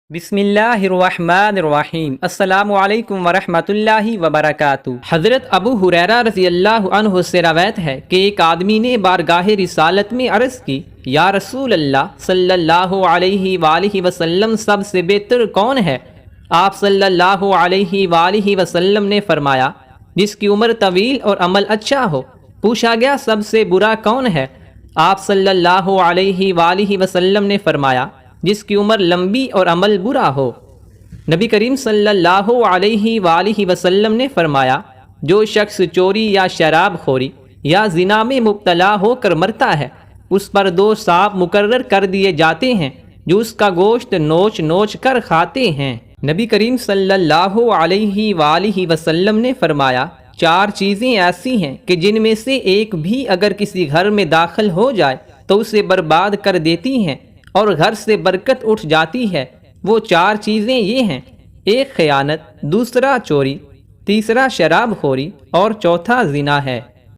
بسم اللہ الرحمن الرحیم۔ السلام علیکم ورحمۃ اللہ وبرکاتہ۔ حضرت ابو ہریرہ رضی اللہ عنہ سے روایت ہے کہ ایک آدمی نے بارگاہ رسالت میں عرض کی، یا رسول اللہ صلی اللہ علیہ وآلہ وسلم سب سے بہتر کون ہے؟ آپ صلی اللہ علیہ وآلہ وسلم نے فرمایا، جس کی عمر طویل اور عمل اچھا ہو۔ پوچھا گیا، سب سے برا کون ہے؟ آپ صلی اللہ علیہ وآلہ وسلم نے فرمایا، جس کی عمر لمبی اور عمل برا ہو۔ نبی کریم صلی اللہ علیہ وآلہ وسلم نے فرمایا، جو شخص چوری یا شراب خوری یا زنا میں مبتلا ہو کر مرتا ہے، اس پر 2 سانپ مقرر کر دیے جاتے ہیں جو اس کا گوشت نوچ نوچ کر کھاتے ہیں۔ نبی کریم صلی اللہ علیہ وآلہ وسلم نے فرمایا، 4 چیزیں ایسی ہیں کہ جن میں سے ایک بھی اگر کسی گھر میں داخل ہو جائے تو اسے برباد کر دیتی ہیں اور گھر سے برکت اٹھ جاتی ہے۔ وہ 4 چیزیں یہ ہیں: 1 خیانت، دوسرا چوری، تیسرا شراب خوری اور چوتھا زنا ہے۔